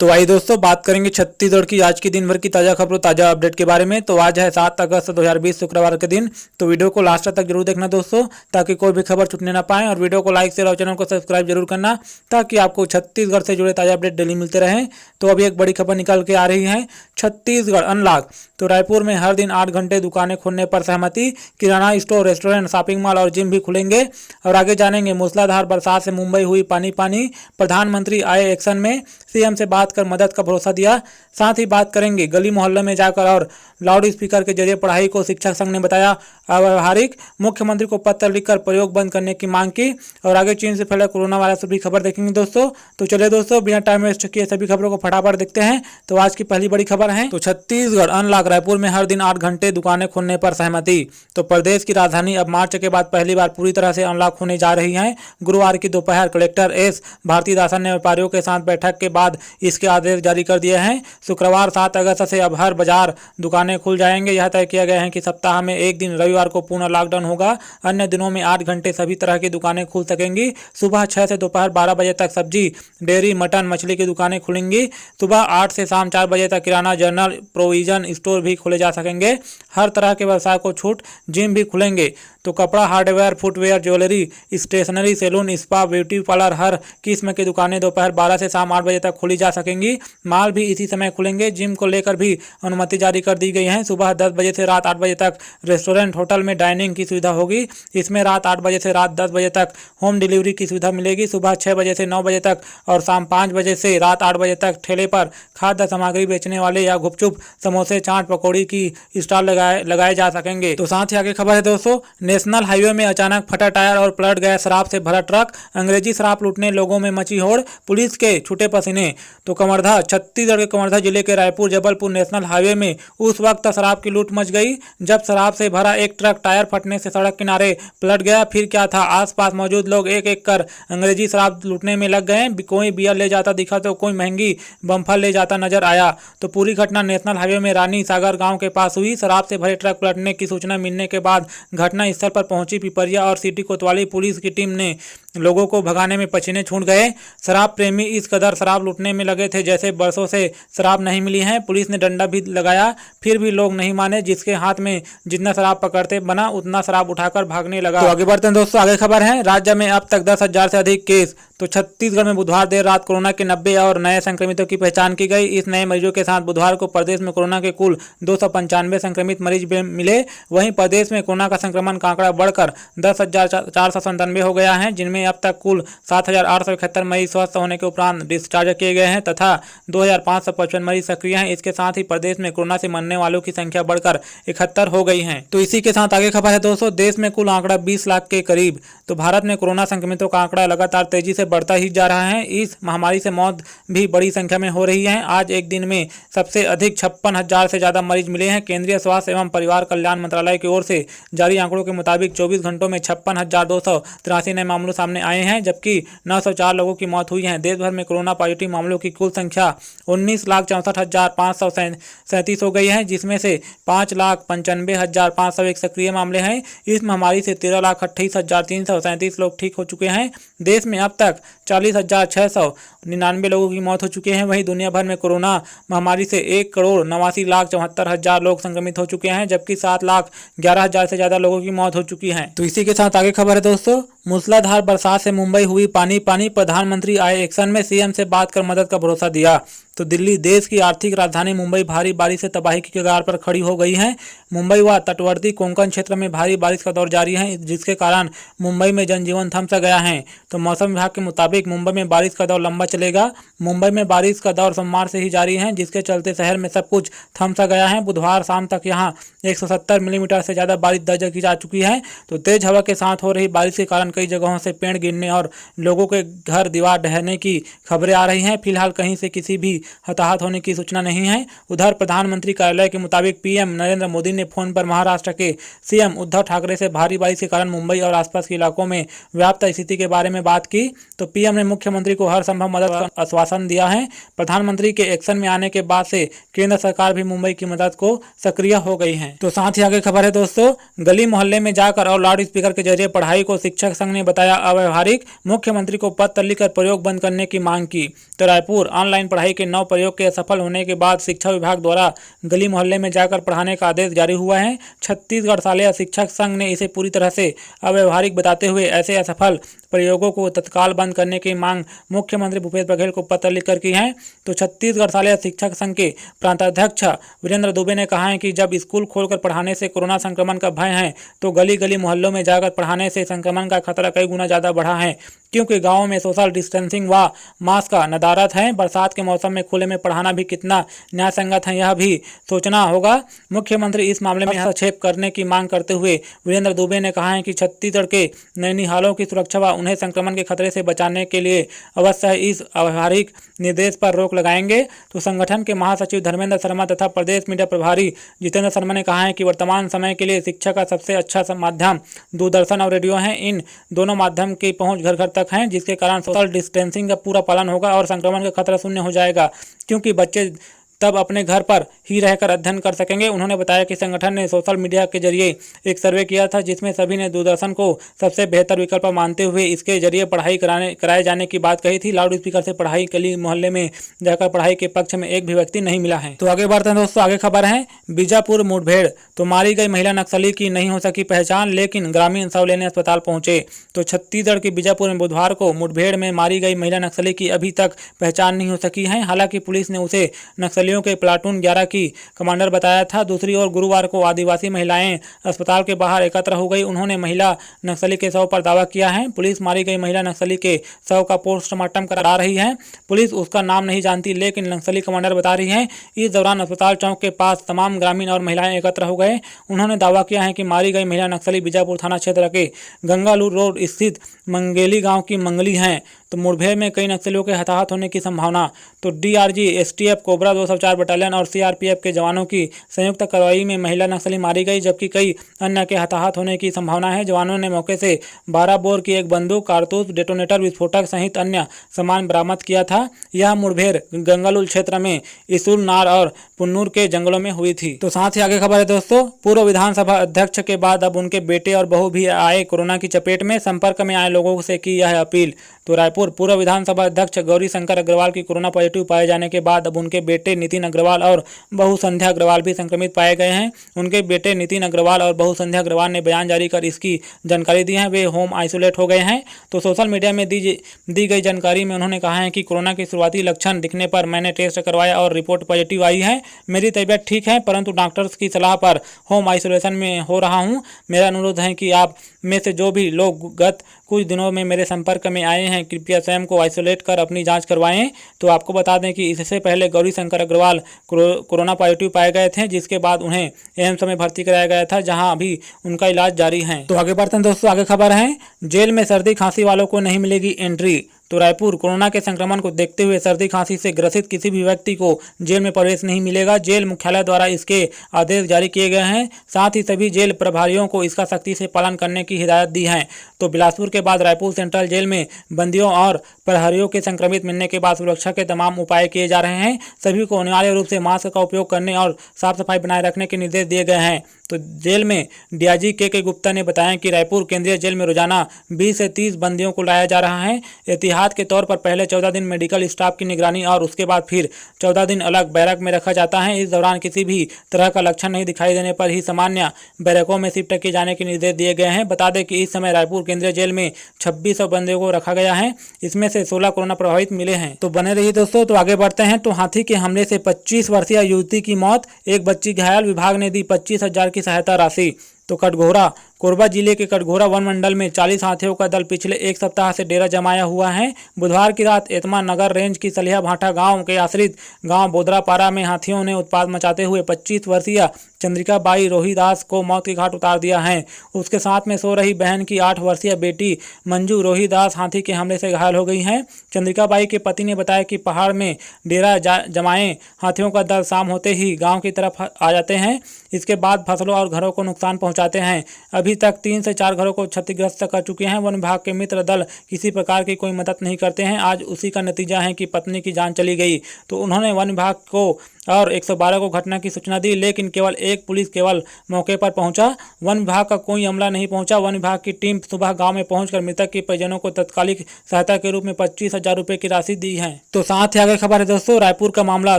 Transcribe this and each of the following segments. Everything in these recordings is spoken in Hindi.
तो आइए दोस्तों बात करेंगे छत्तीसगढ़ की आज की दिन भर की ताज़ा खबरों ताज़ा अपडेट के बारे में। तो आज है 7 अगस्त 2020 शुक्रवार के दिन। तो वीडियो को लास्ट तक जरूर देखना दोस्तों, ताकि कोई भी खबर छूटने ना पाए। और वीडियो को लाइक शेयर और चैनल को सब्सक्राइब जरूर करना, ताकि आपको छत्तीसगढ़ से जुड़े ताज़ा अपडेट डेली मिलते रहें। तो अभी एक बड़ी खबर निकल के आ रही है, छत्तीसगढ़ अनलॉक। तो रायपुर में हर दिन 8 घंटे दुकानें खोलने पर सहमति। किराना स्टोर, रेस्टोरेंट, शॉपिंग मॉल और जिम भी खुलेंगे। और आगे जानेंगे, मूसलाधार बरसात से मुंबई हुई पानी पानी, प्रधानमंत्री आए एक्शन में, सीएम से बात कर मदद का भरोसा दिया। साथ ही बात करेंगे, गली मोहल्ले में जाकर और लाउड स्पीकर के जरिए पढ़ाई को शिक्षक संघ ने बताया अव्यावहारिक। मुख्यमंत्री को पत्र लिखकर प्रयोग बंद करने की मांग की। और आगे चीन से फैला कोरोना वायरस भी खबर देखेंगे दोस्तों। तो चलिए दोस्तों, बिना टाइम वेस्ट किए सभी खबरों को फटाफट देखते हैं। तो आज की पहली बड़ी खबर है, तो छत्तीसगढ़ अनलॉक, रायपुर में हर दिन 8 घंटे दुकानें खोलने पर सहमति। तो प्रदेश की राजधानी अब मार्च के बाद पहली बार पूरी तरह से अनलॉक होने जा रही है। गुरुवार की दोपहर कलेक्टर एस भारतीदासन ने व्यापारियों के साथ बैठक के बाद इसके आदेश जारी कर दिए हैं। शुक्रवार 7 अगस्त से अब हर बाजार दुकानें खुल जाएंगे। यह तय किया गया है कि सप्ताह में एक दिन रविवार को पूर्ण लॉकडाउन होगा। अन्य दिनों में 8 घंटे सभी तरह की दुकानें खुल सकेंगी। सुबह 6 से दोपहर 12 बजे तक सब्जी, डेयरी, मटन, मछली की दुकानें खुलेंगी। सुबह 8 से शाम 4 बजे तक किराना, जनरल, प्रोविजन स्टोर भी खोले जा सकेंगे। हर तरह के व्यवसाय को छूट, जिम भी खुलेंगे। तो कपड़ा, hardware, footwear, jewellery, stationery, salon, spa, beauty parlour, हर किस्म की दुकानें दोपहर 12 से शाम 8 बजे तक खोली जा सकेंगी। माल भी इसी समय खुलेंगे। जिम को लेकर भी अनुमति जारी कर दी गई है। सुबह 10 बजे से रात 8 बजे तक रेस्टोरेंट, होटल में डाइनिंग की सुविधा होगी। इसमें रात 8 बजे से रात 10 बजे तक होम डिलीवरी की सुविधा मिलेगी। सुबह 6 बजे से 9 बजे तक और शाम 5 बजे से रात 8 बजे तक ठेले पर खाद्य सामग्री बेचने वाले या गुपचुप, समोसे, चाट, पकौड़ी की स्टॉल लगाए जा सकेंगे। तो साथ ही आगे खबर है दोस्तों, नेशनल हाईवे में अचानक फटा टायर और पलट गया शराब से भरा ट्रक। अंग्रेजी शराब लूटने लोगों में मची होड़, पुलिस के छूटे पसीने। तो कवर्धा, छत्तीसगढ़ के कवर्धा जिले के रायपुर जबलपुर नेशनल हाईवे में उस वक्त शराब की लूट मच गई जब शराब से भरा एक ट्रक टायर फटने से सड़क किनारे पलट गया। फिर क्या था, आसपास मौजूद लोग एक एक कर अंग्रेजी शराब लूटने में लग गए। कोई बियर ले जाता दिखा तो कोई महंगी बम्फर ले जाता नजर आया। तो पूरी घटना नेशनल हाईवे में रानी सागर गांव के पास हुई। शराब से भरे ट्रक पलटने की सूचना मिलने के बाद घटना स्थल पर पहुंची पिपरिया और सिटी कोतवाली पुलिस की टीम ने लोगों को भगाने में पसीने छूट गए। शराब प्रेमी इस कदर शराब लूटने में लगे थे जैसे बरसों से शराब नहीं मिली है। पुलिस ने डंडा भी लगाया, फिर भी लोग नहीं माने। जिसके हाथ में जितना शराब पकड़ते बना उतना शराब उठाकर भागने लगा। तो आगे बढ़ते हैं दोस्तों, आगे खबर है, राज्य में अब तक 10,000 से अधिक केस। तो छत्तीसगढ़ में बुधवार देर रात कोरोना के 90 और नए संक्रमितों की पहचान की गई। इस नए मरीजों के साथ बुधवार को प्रदेश में कोरोना के कुल 295 संक्रमित मरीज मिले। वहीं प्रदेश में कोरोना का संक्रमण का आंकड़ा बढ़कर 10,497 हो गया है, जिनमें अब तक कुल 7,871 मरीज स्वस्थ होने के उपरांत डिस्चार्ज किए गए हैं तथा 2,555 मरीज सक्रिय हैं। इसके साथ ही प्रदेश में कोरोना से मरने वालों की संख्या बढ़कर 71 हो गई है। तो इसी के साथ आगे खबर है दोस्तों, देश में कुल आंकड़ा 20 लाख के करीब। तो भारत में कोरोना संक्रमितों का आंकड़ा लगातार तेजी से बढ़ता ही जा रहा है। इस महामारी से मौत भी बड़ी संख्या में हो रही है। आज एक दिन में सबसे अधिक 56,000 से ज्यादा मरीज मिले हैं। केंद्रीय स्वास्थ्य एवं परिवार कल्याण मंत्रालय की ओर से जारी आंकड़ों के मुताबिक 24 घंटों में 56,283 नए मामलों सामने आए हैं, जबकि 904 लोगों की मौत हुई है। देश भर में कोरोना पॉजिटिव मामलों की कुल संख्या 19,64,537 हो गई है, जिसमें से 5,95,501 सक्रिय मामले हैं। इस महामारी से 13,28,337 लोग ठीक हो चुके हैं। देश में अब तक 40,699 लोगों की मौत हो चुकी है। वहीं दुनिया भर में कोरोना महामारी से 1,89,74,000 लोग संक्रमित हो चुके हैं, जबकि 7,11,000 से ज्यादा लोगों की मौत हो चुकी है। तो इसी के साथ आगे खबर है दोस्तों, मूसलाधार बरसात से मुंबई हुई पानी पानी, प्रधानमंत्री आए एक्शन में, सीएम से बात कर मदद का भरोसा दिया। तो दिल्ली, देश की आर्थिक राजधानी मुंबई भारी बारिश से तबाही की कगार पर खड़ी हो गई है। मुंबई व तटवर्ती कोंकण क्षेत्र में भारी बारिश का दौर जारी है, जिसके कारण मुंबई में जनजीवन थम सा गया है। तो मौसम विभाग के मुताबिक मुंबई में बारिश का दौर लंबा चलेगा। मुंबई में बारिश का दौर सोमवार से ही जारी है, जिसके चलते शहर में सब कुछ थम सा गया है। बुधवार शाम तक यहां 170 मिलीमीटर से ज्यादा बारिश दर्ज की जा चुकी है। तो तेज हवा के साथ हो रही बारिश के कारण कई जगहों से पेड़ गिरने और लोगों के घर दीवार ढहने की खबरें आ रही हैं। फिलहाल कहीं से किसी भी हताहत होने की सूचना नहीं है। उधर प्रधानमंत्री कार्यालय के मुताबिक पीएम नरेंद्र मोदी ने फोन पर महाराष्ट्र के सीएम उद्धव ठाकरे से भारी बारिश के कारण मुंबई और आसपास के इलाकों में व्याप्त स्थिति के बारे में बात की। तो पीएम ने मुख्यमंत्री को हर संभव मदद का आश्वासन दिया है। प्रधानमंत्री के एक्शन में आने के बाद से केंद्र सरकार भी मुंबई की मदद को सक्रिय हो गई है। तो साथ ही आगे खबर है दोस्तों, गली मोहल्ले में जाकर और लाउड स्पीकर के जरिए पढ़ाई को शिक्षक संघ ने बताया अव्यावहारिक। मुख्यमंत्री को पत्र लिखकर प्रयोग बंद करने की मांग की। तो रायपुर, ऑनलाइन पढ़ाई के नव प्रयोग के असफल होने के बाद शिक्षा विभाग द्वारा गली मोहल्ले में जाकर पढ़ाने का आदेश जारी हुआ है। छत्तीसगढ़ शालेय शिक्षक संघ ने इसे पूरी तरह से अव्यवहारिक बताते हुए ऐसे असफल प्रयोगों को तत्काल बंद करने की मांग मुख्यमंत्री भूपेश बघेल को पत्र लिखकर की है। तो छत्तीसगढ़ शालेय शिक्षक संघ के प्रांताध्यक्ष वीरेंद्र दुबे ने कहा है कि जब स्कूल खोलकर पढ़ाने से कोरोना संक्रमण का भय है तो गली गली मोहल्लों में जाकर पढ़ाने से संक्रमण का खतरा कई गुना ज़्यादा बढ़ा है, क्योंकि गाँव में सोशल डिस्टेंसिंग व मास्क का नदारत है। बरसात के मौसम में खुले में पढ़ाना भी कितना न्याय संगत है, यह भी सोचना होगा। मुख्यमंत्री इस मामले में हस्तक्षेप करने की मांग करते हुए वीरेंद्र दुबे ने कहा है कि छत्तीसगढ़ के नैनीहालों की सुरक्षा व उन्हें संक्रमण के खतरे से बचाने के लिए अवश्य इस व्यावहारिक निर्देश पर रोक लगाएंगे। तो संगठन के महासचिव धर्मेंद्र शर्मा तथा प्रदेश मीडिया प्रभारी जितेंद्र शर्मा ने कहा है कि वर्तमान समय के लिए शिक्षा का सबसे अच्छा माध्यम दूरदर्शन और रेडियो है। इन दोनों माध्यम की पहुंच घर घर तक है, जिसके कारण सोशल डिस्टेंसिंग का पूरा पालन होगा और संक्रमण का खतरा शून्य हो जाएगा, क्योंकि बच्चे तब अपने घर पर ही रहकर अध्ययन कर सकेंगे। उन्होंने बताया कि संगठन ने सोशल मीडिया के जरिए एक सर्वे किया था, जिसमें सभी ने दूरदर्शन को सबसे बेहतर विकल्प मानते हुए इसके जरिए पढ़ाई कराए जाने की बात कही थी। लाउड स्पीकर से पढ़ाई गली मोहल्ले में जाकर पढ़ाई के पक्ष में एक भी व्यक्ति नहीं मिला है। तो आगे बढ़ते हैं दोस्तों, आगे खबर है बीजापुर मुठभेड़। तो मारी गई महिला नक्सली की नहीं हो सकी पहचान, लेकिन ग्रामीण शव लेने अस्पताल पहुंचे। तो छत्तीसगढ़ के बीजापुर में बुधवार को मुठभेड़ में मारी गई महिला नक्सली की अभी तक पहचान नहीं हो सकी है। हालांकि पुलिस ने उसे नक्सलियों के प्लाटून 11 की कमांडर बताया था। दूसरी ओर गुरुवार को आदिवासी महिलाएं अस्पताल के बाहर एकत्र हो गई। उन्होंने महिला नक्सली के शव पर दावा किया है। पुलिस मारी गई महिला नक्सली के शव का पोस्टमार्टम करा रही है। पुलिस उसका नाम नहीं जानती, लेकिन नक्सली कमांडर बता रही है। इस दौरान अस्पताल चौक के पास तमाम ग्रामीण और महिलाएं एकत्र हो गए। उन्होंने दावा किया है कि मारी गई महिला नक्सली बीजापुर थाना क्षेत्र के गंगालूर रोड स्थित मंगेली गाँव की मंगली है। तो मुठभेड़ में कई नक्सलियों के हताहत होने की संभावना। तो डीआरजी, एसटीएफ, कोबरा 204 बटालियन और सीआरपीएफ के जवानों की संयुक्त कार्रवाई में महिला नक्सली मारी गई, जबकि कई अन्य के हताहत होने की संभावना है। जवानों ने मौके से 12 बोर की एक बंदूक, कारतूस, डेटोनेटर, विस्फोटक सहित अन्य सामान बरामद किया था। यह मुठभेड़ गंगालूर क्षेत्र में इसूल नार और पुन्नूर के जंगलों में हुई थी। तो साथ ही आगे खबर है दोस्तों, पूर्व विधानसभा अध्यक्ष के बाद अब उनके बेटे और बहू भी आए कोरोना की चपेट में। संपर्क में आए लोगों से की यह अपील। तो रायपुर पूर्व विधानसभा अध्यक्ष गौरी शंकर अग्रवाल की कोरोना पॉजिटिव पाए जाने के बाद अब उनके बेटे नितिन अग्रवाल और बहू संध्या अग्रवाल भी संक्रमित पाए गए हैं। उनके बेटे नितिन अग्रवाल और बहू संध्या अग्रवाल ने बयान जारी कर इसकी जानकारी दी है। वे होम आइसोलेट हो गए हैं। तो सोशल मीडिया में दी गई जानकारी में उन्होंने कहा है कि कोरोना के शुरुआती लक्षण दिखने पर मैंने टेस्ट करवाया और रिपोर्ट पॉजिटिव आई है। मेरी तबीयत ठीक है, परंतु डॉक्टर्स की सलाह पर होम आइसोलेशन में हो रहा हूँ। मेरा अनुरोध है कि आप में से जो भी लोग गत कुछ दिनों में मेरे संपर्क में आए हैं, कृपया स्वयं को आइसोलेट कर अपनी जांच करवाएं। तो आपको बता दें कि इससे पहले गौरी शंकर अग्रवाल कोरोना पॉजिटिव पाए गए थे, जिसके बाद उन्हें एम्स में भर्ती कराया गया था, जहां अभी उनका इलाज जारी है। तो आगे बढ़ते हैं दोस्तों, आगे खबर है जेल में सर्दी खांसी वालों को नहीं मिलेगी एंट्री। तो रायपुर कोरोना के संक्रमण को देखते हुए सर्दी खांसी से ग्रसित किसी भी व्यक्ति को जेल में प्रवेश नहीं मिलेगा। जेल मुख्यालय द्वारा इसके आदेश जारी किए गए हैं। साथ ही सभी जेल प्रभारियों को इसका सख्ती से पालन करने की हिदायत दी है। तो बिलासपुर के बाद रायपुर सेंट्रल जेल में बंदियों और प्रहरियों के संक्रमित मिलने के बाद सुरक्षा के तमाम उपाय किए जा रहे हैं। सभी को अनिवार्य रूप से मास्क का उपयोग करने और साफ सफाई बनाए रखने के निर्देश दिए गए हैं। तो जेल में डीआईजी के गुप्ता ने बताया कि रायपुर केंद्रीय जेल में रोजाना 20 से 30 बंदियों को लाया जा रहा है। एहतियात के तौर पर पहले 14 दिन मेडिकल स्टाफ की निगरानी और उसके बाद फिर 14 दिन अलग बैरक में रखा जाता है। इस दौरान किसी भी तरह का लक्षण नहीं दिखाई देने पर ही सामान्य बैरकों में शिफ्ट किए जाने के निर्देश दिए गए हैं। बता दें कि इस समय रायपुर केंद्रीय जेल में 2600 बंदियों को रखा गया है। इसमें से 16 कोरोना प्रभावित मिले हैं। तो बने रहिए दोस्तों। तो आगे बढ़ते हैं। तो हाथी के हमले से 25 वर्षीय युवती की मौत, एक बच्ची घायल, विभाग ने दी 25,000 की सहायता राशि। तो कटघोरा कोरबा जिले के कटघोरा वन मंडल में 40 हाथियों का दल पिछले एक सप्ताह से डेरा जमाया हुआ है। बुधवार की रात एतमा नगर रेंज की सलिया भाटा गांव के आश्रित गांव बोदरापारा में हाथियों ने उत्पात मचाते हुए 25 वर्षीय चंद्रिका बाई रोहिदास को मौत के घाट उतार दिया है। उसके साथ में सो रही बहन की 8 वर्षीय बेटी मंजू रोहिदास हाथी के हमले से घायल हो गई हैं। चंद्रिका बाई के पति ने बताया कि पहाड़ में डेरा जमाए हाथियों का दल शाम होते ही गाँव की तरफ आ जाते हैं। इसके बाद फसलों और घरों को नुकसान पहुँचाते हैं। अभी तक 3 से 4 घरों को क्षतिग्रस्त कर चुके हैं। वन विभाग के मित्र दल किसी प्रकार की कोई मदद नहीं करते हैं। आज उसी का नतीजा है कि पत्नी की जान चली गई। तो उन्होंने वन विभाग को और 112 को घटना की सूचना दी, लेकिन केवल एक पुलिस केवल मौके पर पहुंचा। वन विभाग का कोई अमला नहीं पहुंचा। वन विभाग की टीम सुबह गांव में पहुंचकर मृतक के परिजनों को तत्कालिक सहायता के रूप में 25,000 रुपए की राशि दी है। तो साथ ही आगे खबर है दोस्तों, रायपुर का मामला।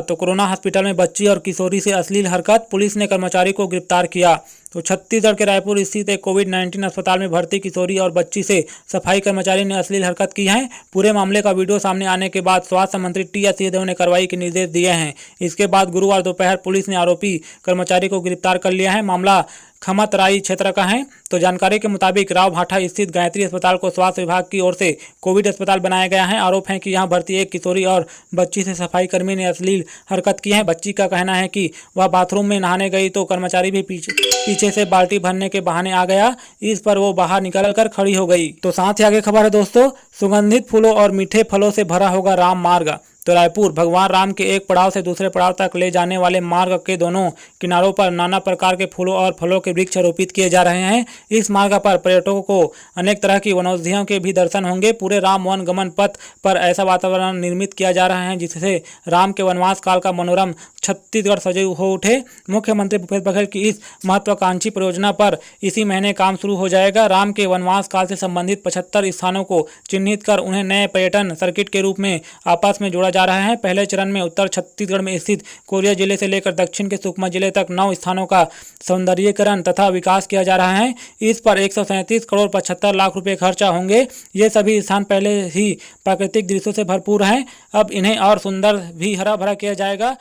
तो कोरोना अस्पताल में बच्ची और किशोरी से अश्लील हरकत, पुलिस ने कर्मचारी को गिरफ्तार किया। तो छत्तीसगढ़ के रायपुर स्थित एक कोविड-19 अस्पताल में भर्ती किशोरी और बच्ची से सफाई कर्मचारी ने अश्लील हरकत की है। पूरे मामले का वीडियो सामने आने के बाद स्वास्थ्य मंत्री टी.एस. सिंहदेव ने कार्रवाई के निर्देश दिए हैं। इसके बाद गुरुवार दोपहर पुलिस ने आरोपी कर्मचारी को गिरफ्तार कर लिया है। मामला खमतराई क्षेत्र का है। तो जानकारी के मुताबिक राव भाठा स्थित गायत्री अस्पताल को स्वास्थ्य विभाग की ओर से कोविड अस्पताल बनाया गया है। आरोप है कि यहां भर्ती एक किशोरी और बच्ची से सफाई कर्मी ने अश्लील हरकत की है। बच्ची का कहना है कि वह बाथरूम में नहाने गई तो कर्मचारी भी पीछे से बाल्टी भरने के बहाने आ गया। इस पर वो बाहर निकल कर खड़ी हो गई। तो साथ ही आगे खबर है दोस्तों, सुगंधित फूलों और मीठे फलों से भरा होगा राम मार्ग। तो रायपुर भगवान राम के एक पड़ाव से दूसरे पड़ाव तक ले जाने वाले मार्ग के दोनों किनारों पर नाना प्रकार के फूलों और फलों के वृक्ष रोपित किए जा रहे हैं। इस मार्ग पर पर्यटकों को अनेक तरह की वनौषधियों के भी दर्शन होंगे। पूरे राम वन गमन पथ पर ऐसा वातावरण निर्मित किया जा रहा है जिससे राम के वनवास काल का मनोरम छत्तीसगढ़ सजग हो उठे। मुख्यमंत्री भूपेश बघेल की इस महत्वाकांक्षी परियोजना पर इसी महीने काम शुरू हो जाएगा। राम के वनवास काल से संबंधित 75 स्थानों को चिन्हित कर उन्हें नए पर्यटन सर्किट के रूप में आपस में जोड़ा जा रहा है। पहले चरण में उत्तर छत्तीसगढ़ में स्थित कोरिया जिले से लेकर दक्षिण के सुकमा जिले तक 9 स्थानों का सौंदर्यीकरण तथा विकास किया जा रहा है। इस पर 137 करोड़ 75 लाख रुपए खर्चा होंगे। ये सभी स्थान पहले ही प्राकृतिक दृश्यों से भरपूर हैं। अब इन्हें और सुंदर भी हरा भरा किया जाएगा।